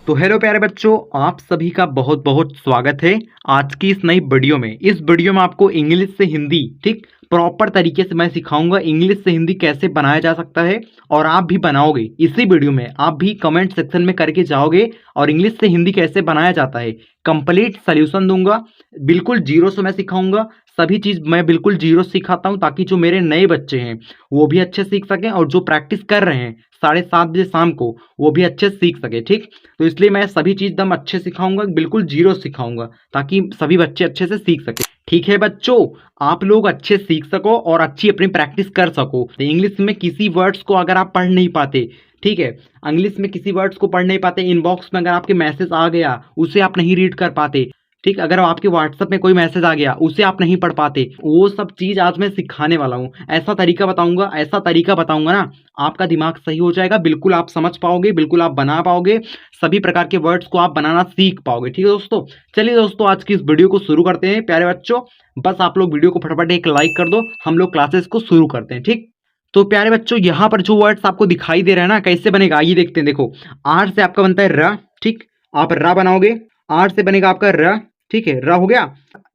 तो हेलो प्यारे बच्चों, आप सभी का बहुत बहुत स्वागत है आज की इस नई वीडियो में। इस वीडियो में आपको इंग्लिश से हिंदी ठीक प्रॉपर तरीके से मैं सिखाऊंगा इंग्लिश से हिंदी कैसे बनाया जा सकता है। और आप भी बनाओगे इसी वीडियो में, आप भी कमेंट सेक्शन में करके जाओगे और इंग्लिश से हिंदी कैसे बनाया जाता है कंप्लीट सोल्यूशन दूंगा। बिल्कुल जीरो से मैं सिखाऊंगा, सभी चीज़ मैं बिल्कुल जीरो से सिखाता हूँ ताकि जो मेरे नए बच्चे हैं वो भी अच्छे सीख सकें और जो प्रैक्टिस कर रहे हैं 7:30 बजे शाम को वो भी अच्छे से सीख सके। ठीक, तो इसलिए मैं सभी चीज़ एकदम अच्छे सिखाऊंगा, बिल्कुल जीरो सिखाऊंगा ताकि सभी बच्चे अच्छे से सीख सके। ठीक है बच्चों, आप लोग अच्छे सीख सको और अच्छी अपनी प्रैक्टिस कर सको। तो इंग्लिश में किसी वर्ड्स को अगर आप पढ़ नहीं पाते, ठीक है, इंग्लिश में किसी वर्ड्स को पढ़ नहीं पाते, इनबॉक्स में अगर आपके मैसेज आ गया उसे आप नहीं रीड कर पाते, ठीक, अगर आपके व्हाट्सएप में कोई मैसेज आ गया उसे आप नहीं पढ़ पाते, वो सब चीज़ आज मैं सिखाने वाला हूँ। ऐसा तरीका बताऊंगा ना, आपका दिमाग सही हो जाएगा, बिल्कुल आप समझ पाओगे, बिल्कुल आप बना पाओगे, सभी प्रकार के वर्ड्स को आप बनाना सीख पाओगे। ठीक है दोस्तों, चलिए दोस्तों आज की इस वीडियो को शुरू करते हैं। प्यारे बच्चों, बस आप लोग वीडियो को फटाफट एक लाइक कर दो, हम लोग क्लासेस को शुरू करते हैं। ठीक, तो प्यारे बच्चों यहाँ पर जो वर्ड्स आपको दिखाई दे रहा है ना, कैसे बनेगा आइए देखते हैं। देखो, आर से आपका बनता है र, ठीक, आप रा बनाओगे, आर से बनेगा आपका र, ठीक है, र हो गया।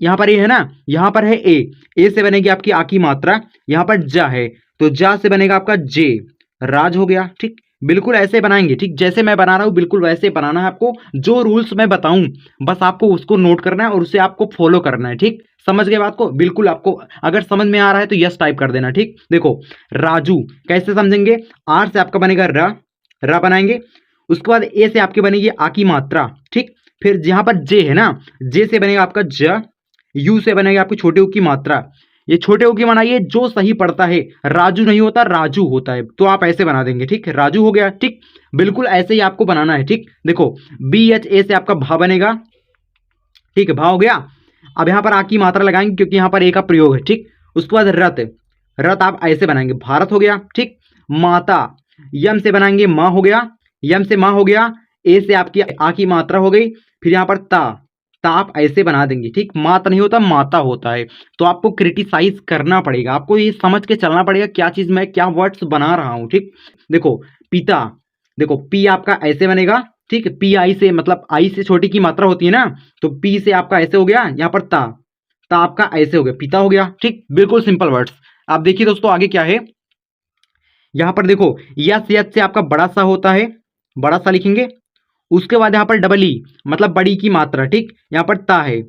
यहाँ पर ये है ना, यहाँ पर है ए से बनेगी आपकी आ की मात्रा, यहाँ पर जा है तो जा से बनेगा आपका जे, राज हो गया। ठीक, बिल्कुल ऐसे बनाएंगे, ठीक, जैसे मैं बना रहा हूँ बिल्कुल वैसे बनाना है आपको। जो रूल्स मैं बताऊं बस आपको उसको नोट करना है और उसे आपको फॉलो करना है। ठीक, समझ गए बात को? बिल्कुल आपको अगर समझ में आ रहा है तो यस टाइप कर देना। ठीक, देखो राजू कैसे समझेंगे, आर से आपका बनेगा र बनाएंगे, उसके बाद ए से आपकी बनेगी आ की मात्रा, ठीक, फिर जहां पर जे है ना, जे से बनेगा आपका ज, यू से बनेगा आपकी छोटे ऊ की मात्रा। ये छोटे ऊ की बनाइए, जो सही पड़ता है, राजू नहीं होता राजू होता है, तो आप ऐसे बना देंगे। ठीक, राजू हो गया। ठीक, बिल्कुल ऐसे ही आपको बनाना है। ठीक, देखो बी एच ए से आपका भा बनेगा, ठीक है, भा हो गया। अब यहां पर आ की मात्रा लगाएंगे क्योंकि यहां पर ए का प्रयोग है। ठीक, उसके बाद रथ, रथ आप ऐसे बनाएंगे, भारत हो गया। ठीक, माता, यम से बनाएंगे माँ हो गया, यम से माँ हो गया, ए से आपकी आ की मात्रा हो गई, फिर यहाँ पर ता आप ऐसे बना देंगे। ठीक, माता नहीं होता माता होता है, तो आपको क्रिटिसाइज करना पड़ेगा, आपको ये समझ के चलना पड़ेगा क्या चीज मैं क्या वर्ड्स बना रहा हूँ। ठीक, देखो पिता, देखो पी आपका ऐसे बनेगा, ठीक, पी आई से मतलब आई से छोटी की मात्रा होती है ना, तो पी से आपका ऐसे हो गया, यहाँ पर ता आपका ऐसे हो गया, पिता हो गया। ठीक, बिल्कुल सिंपल वर्ड्स। आप देखिए दोस्तों आगे क्या है, यहां पर देखो यस यस से आपका बड़ा सा होता है, बड़ा सा लिखेंगे, उसके बाद यहाँ पर डबल ई मतलब बड़ी की मात्रा, ठीक, यहाँ पर ता है,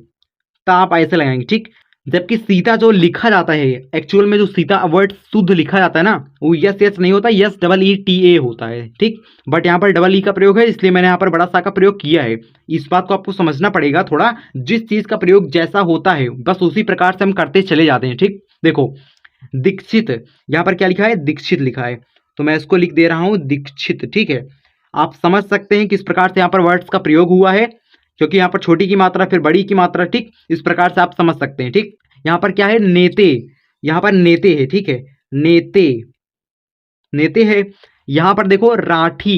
ता आप ऐसे लगाएंगे। ठीक, जबकि सीता जो लिखा जाता है एक्चुअल में, जो सीता वर्ड शुद्ध लिखा जाता है ना, वो यस यस नहीं होता, yes double E T A होता है। ठीक, बट यहाँ पर डबल ई का प्रयोग है, इसलिए मैंने यहाँ पर बड़ा सा का प्रयोग किया है। इस बात को आपको समझना पड़ेगा थोड़ा, जिस चीज का प्रयोग जैसा होता है बस उसी प्रकार से हम करते चले जाते हैं। ठीक, देखो दीक्षित, यहाँ पर क्या लिखा है, दीक्षित लिखा है, तो मैं इसको लिख दे रहा हूं दीक्षित। ठीक है, आप समझ सकते हैं किस प्रकार से यहाँ पर वर्ड्स का प्रयोग हुआ है, क्योंकि यहाँ पर छोटी की मात्रा फिर बड़ी की मात्रा। ठीक, इस प्रकार से आप समझ सकते हैं। ठीक, यहाँ पर क्या है, नेते, यहाँ पर नेते है, ठीक है, नेते, नेते है। यहाँ पर देखो राठी,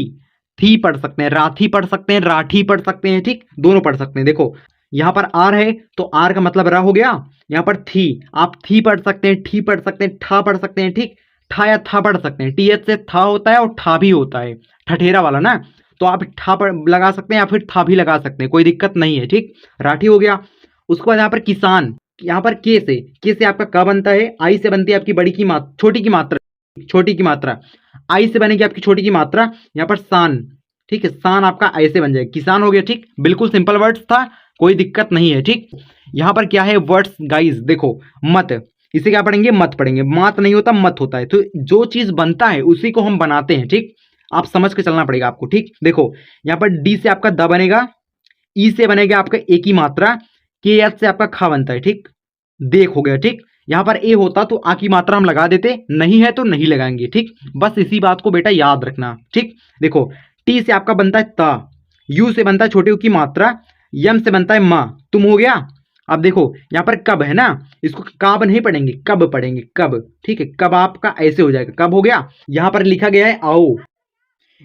थी पढ़ सकते हैं, राठी पढ़ सकते हैं, राठी पढ़ सकते हैं, ठीक, दोनों पढ़ सकते हैं। देखो यहाँ पर आर है तो आर का मतलब रा हो गया, यहाँ पर थी आप थी पढ़ सकते हैं, ठी पढ़ सकते हैं, ठा पढ़ सकते हैं, ठीक, ठा या था पढ़ सकते हैं, टी एच से था होता है और ठा भी होता है, ठठेरा वाला ना, तो आप ठा पर लगा सकते हैं या फिर था भी लगा सकते हैं, कोई दिक्कत नहीं है। ठीक, राठी हो गया। उसके बाद यहाँ पर किसान, यहाँ पर के से आपका क बनता है, आई से बनती है आपकी बड़ी की मात्रा, छोटी की मात्रा, छोटी की मात्रा, आई से बनेगी आपकी छोटी की मात्रा, यहाँ पर शान, ठीक है, शान आपका ऐसे बन जाएगा, किसान हो गया। ठीक, बिल्कुल सिंपल वर्ड्स था, कोई दिक्कत नहीं है। ठीक, यहाँ पर क्या है वर्ड्स गाइस, देखो मत, इसे क्या पढ़ेंगे, मत पढ़ेंगे, मात नहीं होता मत होता है, तो जो चीज बनता है उसी को हम बनाते हैं। ठीक, आप समझ के चलना पड़ेगा आपको। ठीक, देखो यहाँ पर डी से आपका द बनेगा, ई से बनेगा आपका ए की मात्रा, के एच से आपका खा बनता है, ठीक, देख हो गया। ठीक, यहाँ पर ए होता तो आ की मात्रा हम लगा देते, नहीं है तो नहीं लगाएंगे। ठीक, बस इसी बात को बेटा याद रखना। ठीक, देखो टी से आपका बनता है ता, यू से बनता है छोटे यू की मात्रा, यम से बनता है माँ, तुम हो गया। अब देखो यहाँ पर कब है ना, इसको काब नहीं पढ़ेंगे, कब पढ़ेंगे, कब। ठीक है, कब आपका ऐसे हो जाएगा, कब हो गया। यहाँ पर लिखा गया है आओ,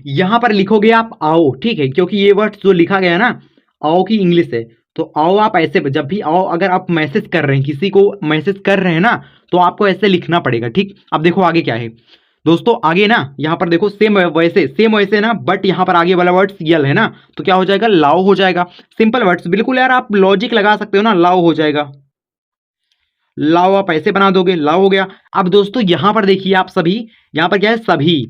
यहाँ पर लिखोगे आप आओ, ठीक है, क्योंकि ये वर्ड जो लिखा गया है ना, आओ की इंग्लिश है, तो आओ आप ऐसे, जब भी आओ अगर आप मैसेज कर रहे हैं, किसी को मैसेज कर रहे हैं ना, तो आपको ऐसे लिखना पड़ेगा। ठीक, अब देखो आगे क्या है, दोस्तों आगे ना यहाँ पर देखो सेम वैसे ना, बट यहाँ पर आगे वाला वर्ड्स यल है ना, तो क्या हो जाएगा, लाओ हो जाएगा। सिंपल वर्ड्स बिल्कुल यार, आप लॉजिक लगा सकते हो ना, लाओ हो जाएगा। लाओ आप ऐसे बना दोगे, लाओ हो गया। अब दोस्तों यहां पर देखिए आप सभी, यहां पर क्या है, सभी।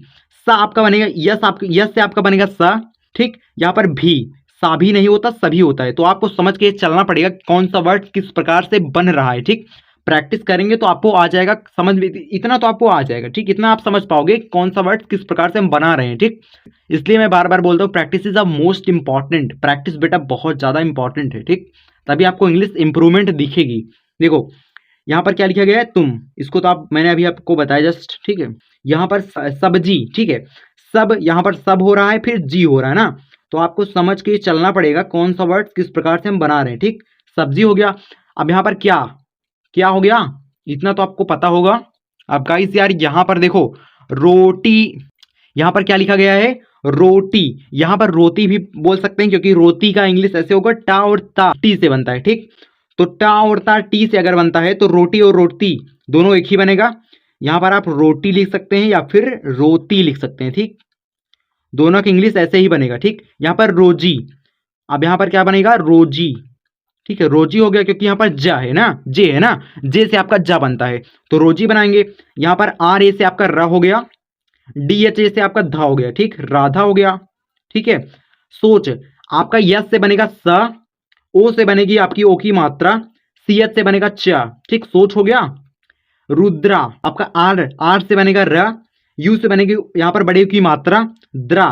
सा आपका बनेगा यस, आपका यस से आपका बनेगा सा, ठीक। यहां पर भी, सा भी नहीं होता, सभी होता है। तो आपको समझ के चलना पड़ेगा कौन सा वर्ड किस प्रकार से बन रहा है, ठीक। प्रैक्टिस करेंगे तो आपको आ जाएगा समझ में, इतना तो आपको आ जाएगा, ठीक। इतना आप समझ पाओगे कौन सा वर्ड किस प्रकार से हम बना रहे हैं, ठीक। इसलिए मैं बार बार बोलता हूँ, practice is a most important. Practice बेटा बहुत ज्यादा इंपॉर्टेंट है, ठीक। तभी आपको इंग्लिश इंप्रूवमेंट दिखेगी। देखो यहाँ पर क्या लिखा गया है, तुम। इसको तो आप, मैंने अभी आपको बताया जस्ट, ठीक है। यहाँ पर सब्जी, ठीक है। सब, यहाँ पर सब हो रहा है, फिर जी हो रहा है ना, तो आपको समझ के चलना पड़ेगा कौन सा वर्ड किस प्रकार से हम बना रहे हैं, ठीक। सब्जी हो गया। अब यहाँ पर क्या, क्या हो गया, इतना तो आपको पता होगा। अब गाइस यार यहाँ पर देखो, रोटी, यहाँ पर क्या लिखा गया है, रोटी। यहाँ पर रोटी भी बोल सकते हैं, क्योंकि रोटी का इंग्लिश ऐसे होगा, टा और ता टी से बनता है, ठीक। तो टा और ता टी से अगर बनता है तो रोटी और रोटी दोनों एक ही बनेगा। यहाँ पर आप रोटी लिख सकते हैं या फिर रोटी लिख सकते हैं, ठीक। दोनों का इंग्लिश ऐसे ही बनेगा, ठीक। यहाँ पर रोजी, अब यहाँ पर क्या बनेगा, रोजी, ठीक है। रोजी हो गया, क्योंकि यहाँ पर जा है ना, जे है ना, जे से आपका जा बनता है, तो रोजी बनाएंगे। यहाँ पर आर ए से आपका र हो गया, डी एच ए से आपका धा हो गया, ठीक, राधा हो गया, ठीक है। सोच, आपका यस से बनेगा स, ओ से बनेगी आपकी ओ की मात्रा, सी एच से बनेगा च, ठीक, सोच हो गया। रुद्रा, आपका आर, आर से बनेगा र, यू से बनेगी यहां पर बड़े यू की मात्रा, द्रा,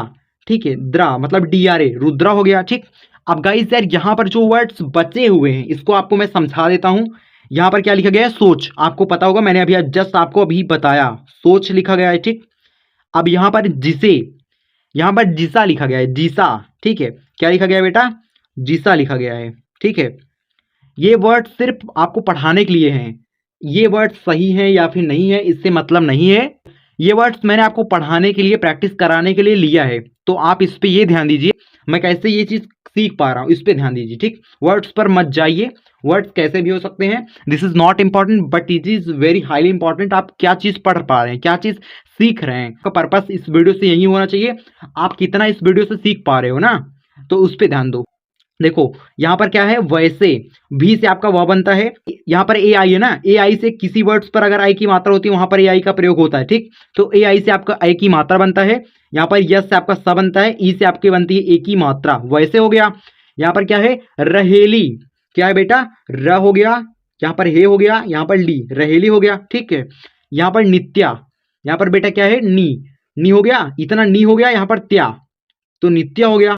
ठीक है, द्रा मतलब डी आर ए, रुद्रा हो गया, ठीक। अब गाइस यार यहाँ पर जो वर्ड्स बचे हुए हैं इसको आपको मैं समझा देता हूं। यहाँ पर क्या लिखा गया है, सोच, आपको पता होगा, मैंने अभी जस्ट आपको अभी बताया, सोच लिखा गया है, ठीक। अब यहाँ पर जिसे, यहाँ पर जिसा लिखा गया है, जिसा, ठीक है। क्या लिखा गया है बेटा, जिसा लिखा गया है, ठीक है। ये वर्ड सिर्फ आपको पढ़ाने के लिए हैं, ये वर्ड सही है या फिर नहीं है इससे मतलब नहीं है। ये वर्ड्स मैंने आपको पढ़ाने के लिए, प्रैक्टिस कराने के लिए लिया है, तो आप इस पे ये ध्यान दीजिए, मैं कैसे ये चीज सीख पा रहा हूँ इस पे ध्यान दीजिए, ठीक। वर्ड्स पर मत जाइए, वर्ड्स कैसे भी हो सकते हैं, this is not important but it is very highly important. आप क्या चीज पढ़ पा रहे हैं, क्या चीज सीख रहे हैं, का पर्पस इस वीडियो से यही होना चाहिए, आप कितना इस वीडियो से सीख पा रहे हो ना, तो उस पर ध्यान दो। देखो यहाँ पर क्या है, वैसे, भी से आपका वह बनता है, यहाँ पर ए आई है ना, ए आई से किसी वर्ड्स पर अगर आई की मात्रा होती है वहां पर ए आई का प्रयोग होता है, ठीक। तो ए आई से आपका आई की मात्रा बनता है। यहाँ पर यस से आपका स बनता है, ई से आपकी बनती है ए की मात्रा, वैसे हो गया। यहाँ पर क्या है, रहेली, क्या है बेटा, र हो गया, यहाँ पर हे हो गया, यहाँ पर ली, रहेली हो गया, ठीक है। यहाँ पर नित्या, यहाँ पर बेटा क्या है, नी हो गया, इतना नी हो गया, यहाँ पर त्या, तो नित्य हो गया।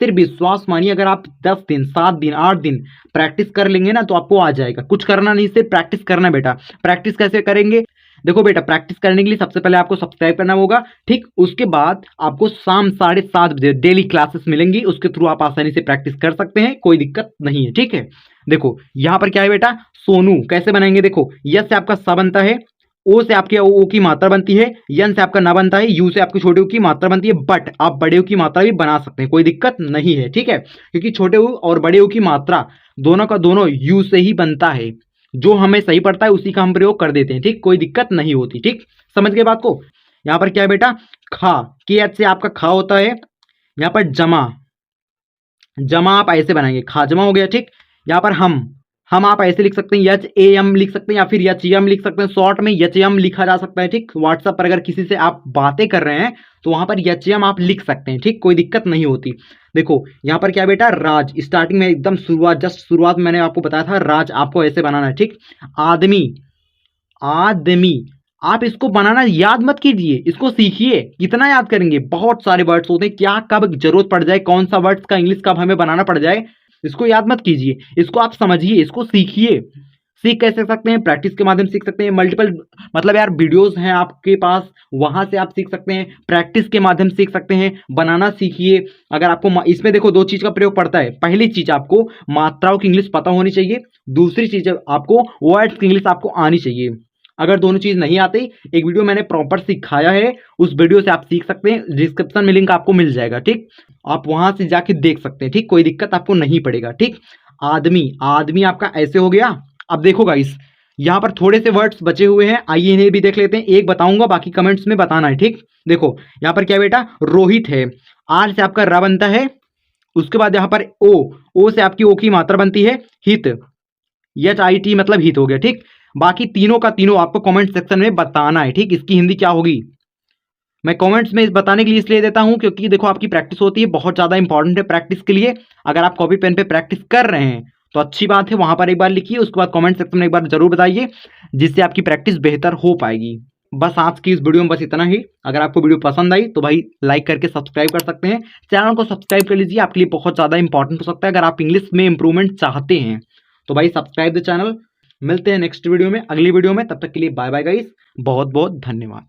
सिर्फ विश्वास मानिए, अगर आप 10 दिन 7 दिन 8 दिन प्रैक्टिस कर लेंगे ना तो आपको आ जाएगा, कुछ करना नहीं, सिर्फ प्रैक्टिस करना बेटा। प्रैक्टिस कैसे करेंगे, देखो बेटा, प्रैक्टिस करने के लिए सबसे पहले आपको सब्सक्राइब करना होगा, ठीक। उसके बाद आपको शाम 7:30 बजे डेली क्लासेस मिलेंगी, उसके थ्रू आप आसानी से प्रैक्टिस कर सकते हैं, कोई दिक्कत नहीं है, ठीक है। देखो यहाँ पर क्या है बेटा, सोनू, कैसे बनाएंगे, देखो यस से आपका स बनता है, ओ से आपके ओ की मात्रा बनती है, यन से आपका ना बनता है, यू से आपकी छोटे यू की मात्रा बनती है, बट आप बड़े यू की मात्रा भी बना सकते हैं, कोई दिक्कत नहीं है, ठीक है। क्योंकि छोटे यू और बड़े यू की मात्रा दोनों का दोनों यू से ही बनता है, जो हमें सही पड़ता है उसी का हम प्रयोग कर देते हैं, ठीक, कोई दिक्कत नहीं होती, ठीक। समझ गए बात को। यहाँ पर क्या है बेटा, खा, के एच से आपका खा होता है। यहाँ पर जमा, जमा आप ऐसे बनाएंगे, खाजमा हो गया, ठीक। यहाँ पर हम आप ऐसे लिख सकते हैं, एच ए एम लिख सकते हैं या फिर एच एम लिख सकते हैं, शॉर्ट में एच एम लिखा जा सकता है, ठीक। व्हाट्सएप पर अगर किसी से आप बातें कर रहे हैं तो वहां पर एच एम आप लिख सकते हैं, ठीक, कोई दिक्कत नहीं होती। देखो यहाँ पर क्या बेटा, राज, स्टार्टिंग में एकदम शुरुआत में मैंने आपको बताया था, राज आपको ऐसे बनाना है, ठीक। आदमी, आदमी, आप इसको बनाना याद मत कीजिए, इसको सीखिए। कितना याद करेंगे, बहुत सारे वर्ड्स होते हैं, क्या कब जरूरत पड़ जाए, कौन सा वर्ड्स का इंग्लिश कब हमें बनाना पड़ जाए, इसको याद मत कीजिए, इसको आप समझिए, इसको सीखिए। सीख कैसे सकते हैं, प्रैक्टिस के माध्यम से सीख सकते हैं, मल्टीपल मतलब यार वीडियोस हैं आपके पास, वहां से आप सीख सकते हैं, प्रैक्टिस के माध्यम से सीख सकते हैं, बनाना सीखिए। अगर आपको इसमें देखो 2 चीज का प्रयोग पड़ता है, पहली चीज आपको मात्राओं की इंग्लिश पता होनी चाहिए, दूसरी चीज आपको वर्ड्स की इंग्लिश आपको आनी चाहिए। अगर दोनों चीज नहीं आती, एक वीडियो मैंने प्रॉपर सिखाया है, उस वीडियो से आप सीख सकते हैं, डिस्क्रिप्शन में लिंक आपको मिल जाएगा, ठीक। आप वहां से जाके देख सकते हैं, ठीक, कोई दिक्कत आपको नहीं पड़ेगा, ठीक। आदमी, आदमी आपका ऐसे हो गया। अब देखो गाइस, यहाँ पर थोड़े से वर्ड्स बचे हुए हैं, आइए इन्हें भी देख लेते हैं। एक बताऊंगा, बाकी कमेंट्स में बताना है, ठीक। देखो यहाँ पर क्या बेटा, रोहित है, आर से आपका र बनता है, उसके बाद यहाँ पर ओ से आपकी ओ की मात्रा बनती है हित, HIT मतलब हित हो गया, ठीक। बाकी तीनों का तीनों आपको कमेंट सेक्शन में बताना है, ठीक। इसकी हिंदी क्या होगी मैं कमेंट्स में बताने के लिए इसलिए देता हूं क्योंकि देखो आपकी प्रैक्टिस होती है, बहुत ज्यादा इंपॉर्टेंट है प्रैक्टिस के लिए। अगर आप कॉपी पेन पे प्रैक्टिस कर रहे हैं तो अच्छी बात है, वहां पर एक बार लिखिए, उसके बाद कमेंट सेक्शन में एक बार जरूर बताइए, जिससे आपकी प्रैक्टिस बेहतर हो पाएगी। बस आज की इस वीडियो में बस इतना ही। अगर आपको वीडियो पसंद आई तो भाई लाइक करके सब्सक्राइब कर सकते हैं, चैनल को सब्सक्राइब कर लीजिए, आपके लिए बहुत ज्यादा इंपॉर्टेंट हो सकता है अगर आप इंग्लिश में इंप्रूवमेंट चाहते हैं तो भाई सब्सक्राइब द चैनल। मिलते हैं नेक्स्ट वीडियो में, अगली वीडियो में, तब तक के लिए बाय बाय गाइस, बहुत बहुत धन्यवाद।